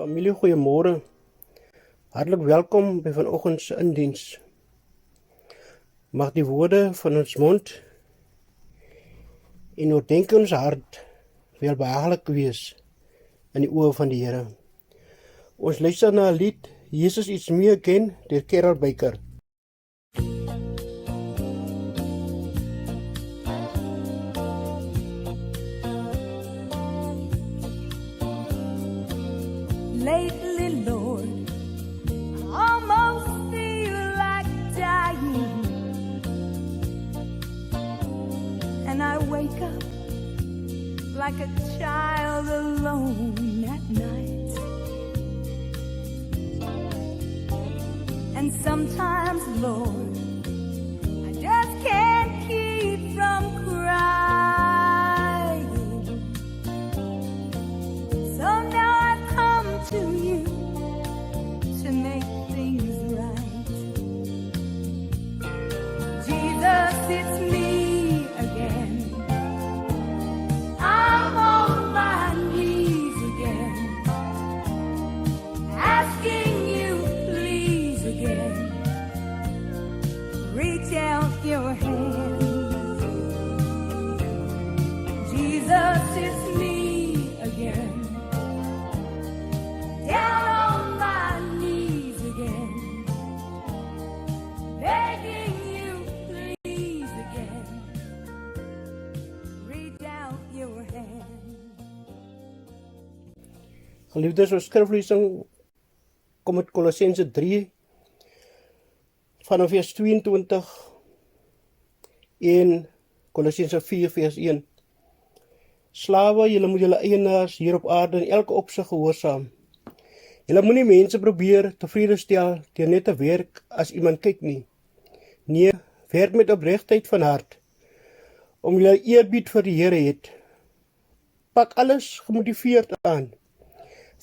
Familie, goeiemôre. Hartlik welkom by vanoggend se indiens. Mag die woorde van ons mond en oordenk ons hart welbehaaglik wees in die oë van die Here. Ons luister na 'n lied, Jesus It's Me Again, deur Carol Baker. Lately, Lord, I almost feel like dying, and I wake up like a child alone at night. And sometimes, Lord, I just can't keep from crying. So now I come to you to make things right. Jesus, it's me again. I'm on my knees again, asking you please again, reach out your hand. Jesus, it's me again, down on my knees again, begging you please again, reach out your hand. Geliefdes, ons skriflesing kom uit Kolossense 3 vanaf vers 22 en Kolossense 4 vers 1. Slawe, julle moet julle eienaars hier op aarde in elke opsig gehoorsaam. Julle moenie mense probeer tevrede stel deur net te werk as iemand kyk nie. Nee, werk met opregtheid van hart, om julle eerbied vir die Here het. Pak alles gemotiveerd aan.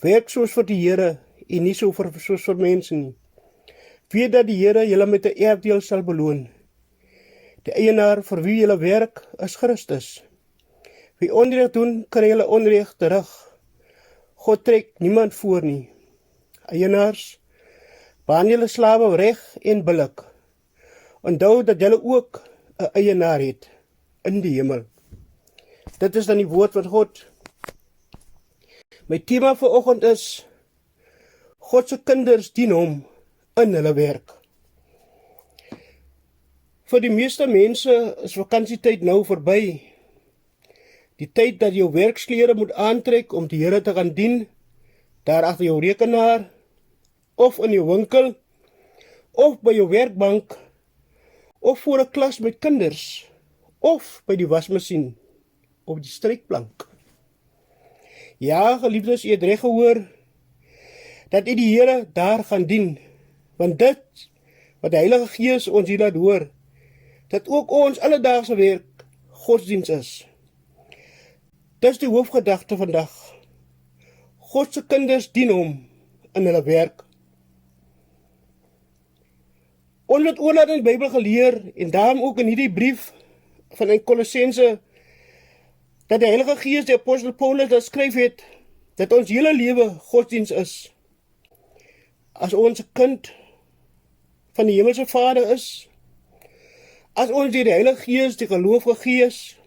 Werk soos vir die Here en nie soos vir mense nie. Weet dat die Here julle met 'n erfdeel sal beloon. Die eienaar vir wie julle werk is Christus. Wie onreg doen, kry julle onreg terug. God trek niemand voor nie. Eienaars, behandel julle slawe reg en billik. Onthou dat julle ook 'n eienaar het in die hemel. Dit is dan die woord van God. My tema vir oggend is: God se kinders dien hom in hulle werk. Vir die meeste mense is vakansietyd nou verby. Die tyd dat jou werksklere moet aantrek om die Here te gaan dien, daar agter jou rekenaar, of in jou winkel, of by jou werkbank, of voor 'n klas met kinders, of by die wasmasjien, op die strykplank. Ja, geliefdes, u het reg gehoor, dat u die Here daar gaan dien, want dit, wat die Heilige Gees ons hier laat hoor, dat ook ons alledaagse werk godsdiens is. Dis die hoofgedagte vandag. God se kinders dien hom in hulle werk. Ons het oorlaat in die Bybel geleer, en daarom ook in hierdie brief van die Kolossense, dat die Heilige Gees die apostel Paulus dat skryf het, dat ons hele lewe godsdiens is. As ons 'n kind van die hemelse Vader is, as ons deur die Heilige Gees die geloof gegee is,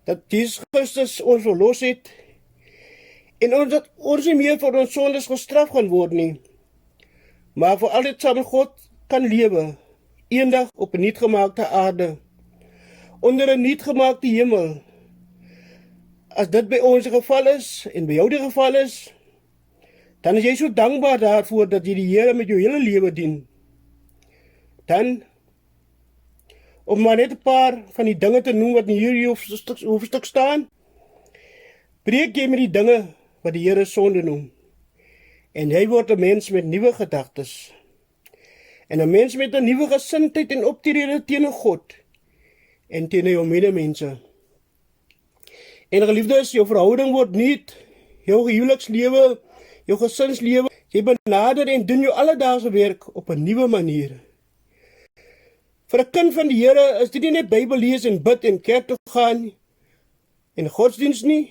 dat Jesus Christus ons verlos het, en dat ons nie meer vir ons sondes gestraf gaan word nie, maar vir altyd saam met God kan lewe, eendag op 'n nuutgemaakte aarde, onder 'n nuutgemaakte hemel. As dit by ons die geval is, en by jou die geval is, dan is jy so dankbaar daarvoor dat jy die Here met jou hele lewe dien. Dan, om maar net 'n paar van die dinge te noem wat in hierdie hoofstuk staan, breek jy met die dinge wat die Here sonde noem. En hy word 'n mens met nuwe gedagtes. En 'n mens met 'n nuwe gesindheid en optrede teenoor God en teenoor jou medemense. En geliefdes, jou verhouding word nuut, jou huwelikslewe, jou gesinslewe, jy benader en doen jou alledaagse werk op 'n nuwe manier. Vir 'n kind van die Here is dit nie net Bybel lees en bid en kerk toe gaan en godsdiens nie,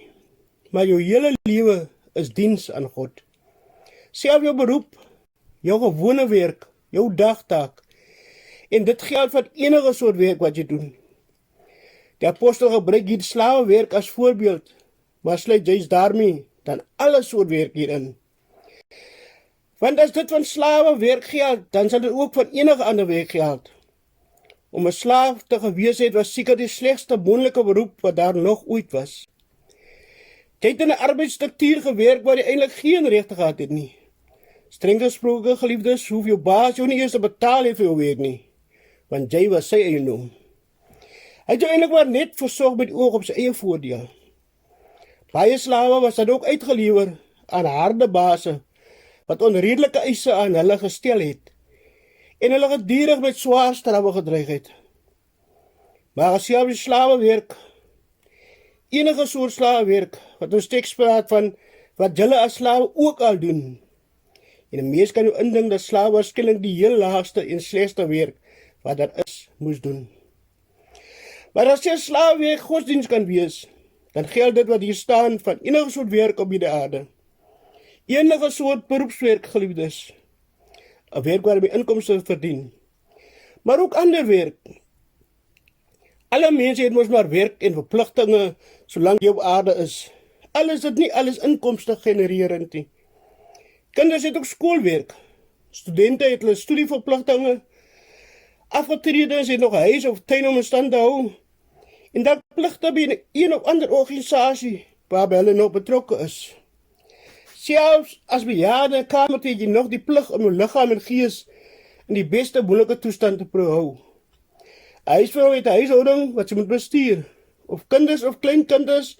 maar jou hele lewe is diens aan God. Self jou beroep, jou gewone werk, jou dagtaak. En dit geld vir enige soort werk wat jy doen. Die apostel gebruik hier slawewerk as voorbeeld, maar sluit juist daarmee dan alle soort werk hierin. Want as dit van slawewerk geld, dan sal dit ook van enige ander werk geld. Om 'n slaaf te gewees het was seker die slegste moontlike beroep wat daar nog ooit was. Jy het in 'n arbeidsstruktuur gewerk waar jy eintlik geen regte gehad het nie. Streng gesproke, geliefdes, hoef jou baas jou nie eers te betaal het vir jou werk nie, want jy was sy eiendom. Hy het jou eintlik maar net versorg met oog op sy eie voordeel. Baie slawe was dan ook uitgelewer aan harde baase, wat onredelike eise aan hulle gestel het, en hulle gedurig met swaar strawe gedreig het. Maar as jy op die slawewerk, enige soort slawewerk, wat ons teks praat van, wat julle as slawe ook al doen, en die mees kan jou indink dat slawe waarskynlik die heel laagste en slegste werk, wat daar is, moes doen. Maar as jy slawewerk godsdienst kan wees, dan geld dit wat hier staan van enige soort werk op die aarde. Enige soort beroepswerk, geliefdes. 'n werk waar jy inkomste verdien. Maar ook ander werk. Alle mense het mos maar werk en verpligtinge solank jy op aarde is. Alles dit nie alles inkomste genererend nie. Kinders het ook skoolwerk. Studente het hulle studieverpligtinge. Afgetrededes het nog 'n huis of tuin om in stand te hou. En dat pligte by een of ander organisasie waarby hulle nog betrokke is. Selfs as bejaarde en kamer het jy nog die plig om jou liggaam en gees in die beste moontlike toestand te hou. 'n Huisvrou het 'n huishouding wat sy moet bestuur, of kinders of kleinkinders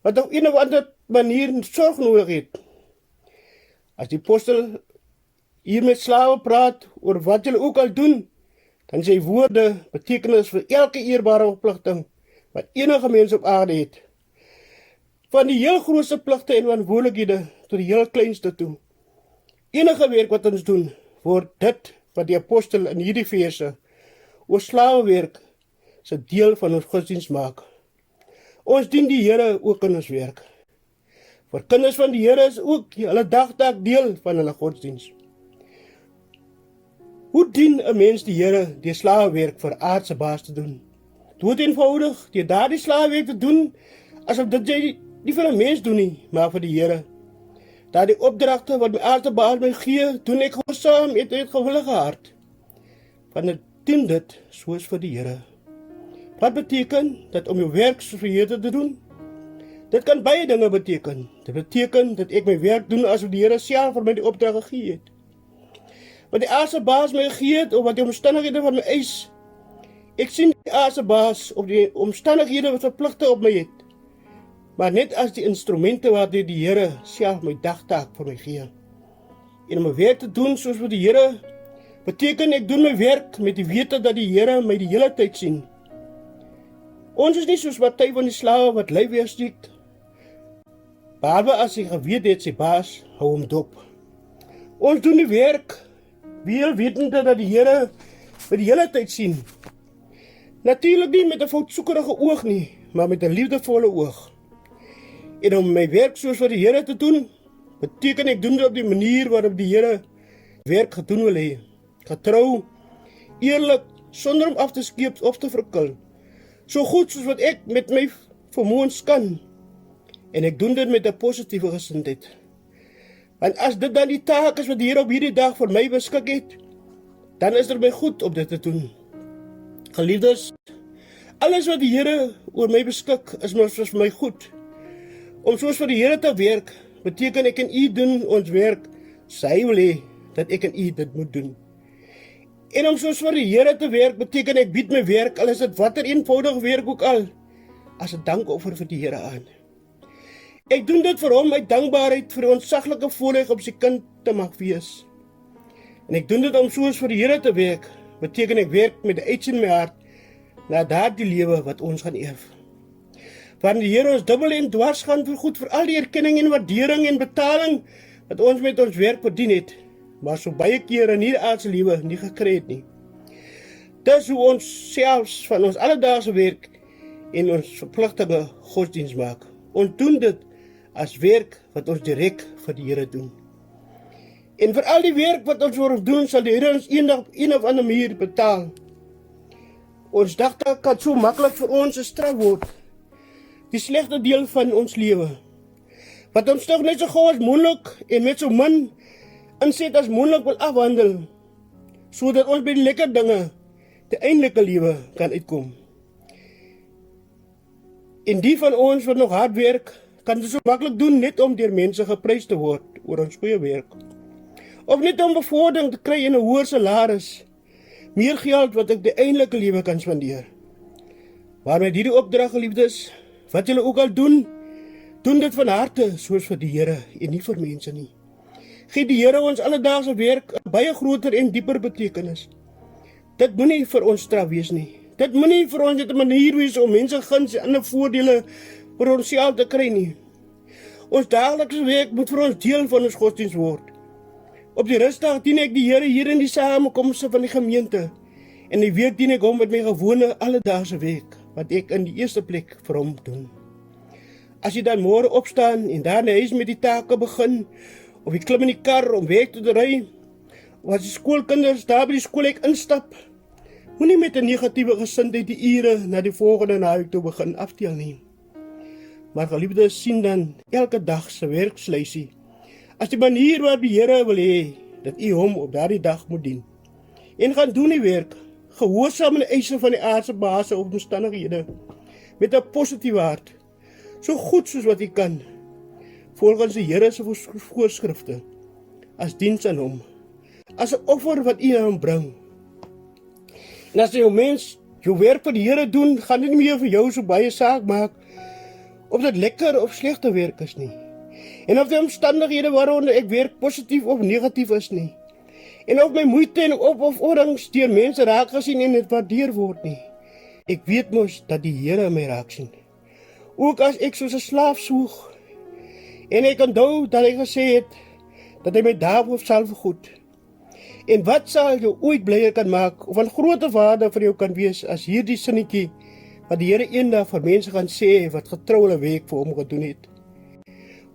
wat op een of ander manier sorg nodig het. As die apostel hier met slawe praat oor wat julle ook al doen, dan sy woorde betekenis vir elke eerbare verpligting wat enige mens op aarde het. Van die heel grootste pligte en verantwoordelikhede tot die heel kleinste toe. Enige werk wat ons doen, word dit wat die apostel in hierdie verse oor slawewerk se deel van ons godsdienst maak. Ons dien die Here ook in ons werk. Vir kinders van die Here is ook hulle dagtaak deel van hulle godsdienst. Hoe dien 'n mens die Here deur slawewerk vir aardse baas te doen? Dood eenvoudig, deur daardie slawewerk te doen, asof dit jy nie vir 'n mens doen nie, maar vir die Here. Daardie opdragte wat my aardse baas my gee, doen ek gehoorsaam met 'n gewillige hart. Want ek doen dit soos vir die Here. Wat beteken dat om jou werk soos vir die Here te doen? Dit kan baie dinge beteken. Dit beteken dat ek my werk doen asof die Here self vir my die opdrag gegee het. Wat die aardse baas my gegee het, of wat die omstandighede van my eis. Ek sien die aardse baas of die omstandighede wat verpligte op my het. Maar net as die instrumente waardeur die Here self my dagtaak vir my gee. En om my werk te doen soos vir die Here, beteken ek doen my werk met die wete dat die Here my die hele tyd sien. Ons is nie soos party van die slawe wat lui weersteek. Behalwe as hy geweet het sy baas hou hom dop. Ons doen die werk, wel wetende dat die Here my die hele tyd sien. Natuurlik nie met 'n foutsoekerige oog nie, maar met 'n liefdevolle oog. En om my werk soos vir die Here te doen, beteken ek doen dit op die manier waarop die Here werk gedoen wil hê. Getrou, eerlik, sonder om af te skeep of te verkil. So goed soos wat ek met my vermoëns kan. En ek doen dit met 'n positiewe gesindheid. Want as dit dan die taak is wat die Here op hierdie dag vir my beskik het, dan is dit my goed om dit te doen. Geliefdes, alles wat die Here oor my beskik is vir my goed. Om soos vir die Here te werk, beteken ek en u doen ons werk, sy wil hê dat ek en u dit moet doen. En om soos vir die Here te werk, beteken ek bied my werk, al is dit watter eenvoudig werk ook al, as 'n dankoffer vir die Here aan. Ek doen dit vir hom uit dankbaarheid vir die ontsaglike voorreg om sy kind te mag wees. En ek doen dit om soos vir die Here te werk, beteken ek werk met 'n iets in my hart, na daardie lewe wat ons gaan erf. Want die Here ons dubbel en dwars gaan vergoed vir al die erkenning en waardering en betaling wat ons met ons werk verdien het, maar so baie kere in hierdie aardse lewe nie gekry het nie. Dis hoe ons selfs van ons alledaagse werk en ons verpligtinge godsdienst maak. Ons doen dit as werk wat ons direk vir die Here doen. En vir al die werk wat ons voor ons doen, sal die Here ons eendag op een of ander manier betaal. Ons dagtaak kan so maklik vir ons 'n straf word. Die slegte deel van ons lewe. Wat ons toch net so gou as moontlik en met so min inset as moontlik wil afhandel, sodat ons by die lekker dinge, die eindelike lewe kan uitkom. En die van ons wat nog hard werk, kan dit so maklik doen net om deur mense geprys te word oor ons goeie werk. Of net om bevordering te kry en 'n hoër salaris, meer geld wat ek die eindelike lewe kan spandeer. Maar met hierdie opdrag, geliefdes, wat julle ook al doen, doen dit van harte soos vir die Here en nie vir mense nie. Gee die Here ons alledaagse werk 'n baie groter en dieper betekenis. Dit moet nie vir ons straf wees nie. Dit moet nie vir ons net 'n manier wees om mense guns en ander voordele vir onsself te kry nie. Ons daaglikse werk moet vir ons deel van ons godsdienst word. Op die rustdag dien ek die Here hier in die samekomste van die gemeente, en die week dien ek hom met my gewone alledaagse werk, wat ek in die eerste plek vir hom doen. As jy dan môre opstaan en daarna huis met die take begin, of jy klim in die kar om werk toe te ry, of as die skoolkinders daar by die skoolhek instap, moenie met 'n negatiewe gesindheid die ure na die volgende naweek toe begin aftel nie. Maar geliefdes, sien dan elke dag se werkslysie as die manier waarop die Here wil hê dat u hom op daardie dag moet dien. En gaan doen die werk, gehoorsaam aan die eise van die aardse baase of omstandighede, met 'n positiewe hart, so goed soos wat u kan, volgens die Here se voorskrifte, as diens aan hom, as 'n offer wat u aan hom bring. En as jy mens jou werk vir die Here doen, gaan dit nie meer vir jou so baie saak maak of dit lekker of slegte werk is nie. En of die omstandighede waaronder ek werk positief of negatief is nie. En of my moeite en opofferings deur mense raak gesien en dit waardeer word nie. Ek weet mos dat die Here my raak sien. Ook as ek soos 'n slaaf soeg. En ek onthou dat hy gesê het dat hy my daarvoor sal vergoed. En wat sal jou ooit blyer kan maak of van groter waarde vir jou kan wees as hierdie sinnetjie wat die Here eendag vir mense gaan sê wat getrou hulle werk vir hom gedoen het.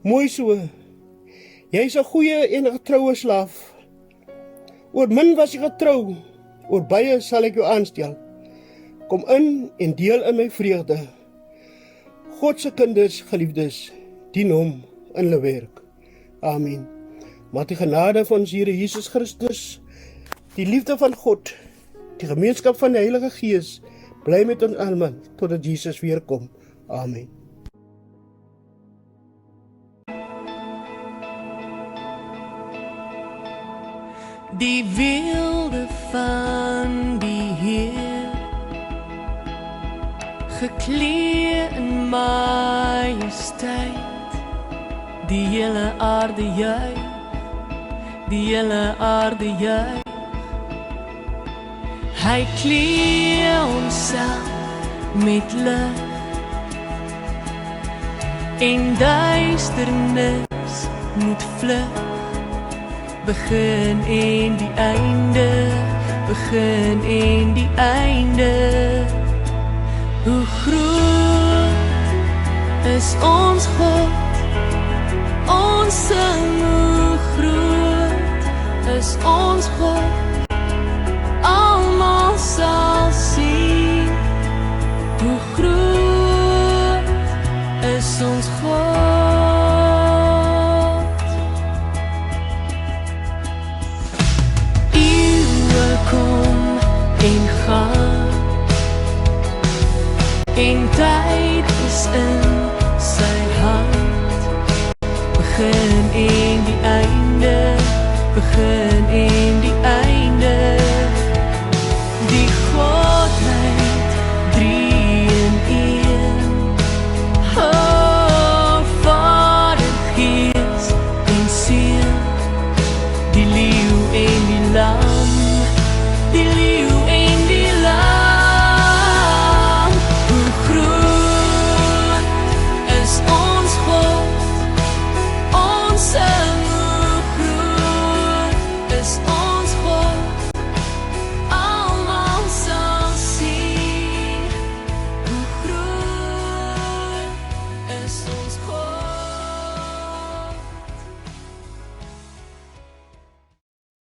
Mooi so, jy is 'n goeie en 'n getroue slaaf. Oor min was jy getrou, oor baie sal ek jou aanstel. Kom in en deel in my vreugde. God se kinders, geliefdes, dien hom in hulle werk. Amen. Maar die genade van ons Here Jesus Christus, die liefde van God, die gemeenskap van die Heilige Gees, bly met ons almal totdat Jesus weer kom. Amen. Die wilde van die Heer, geklee in majesteit, die hele aarde juig, die hele aarde juig. Hy klee homself met lig en duisternis moet vlug. Begin en die einde, begin en die einde. Hoe groot is ons God, ons sing hoe groot is ons God. Almal sal sien, hoe groot is ons God. Kom en gaan, en tyd is in sy hand. Begin en die einde, begin en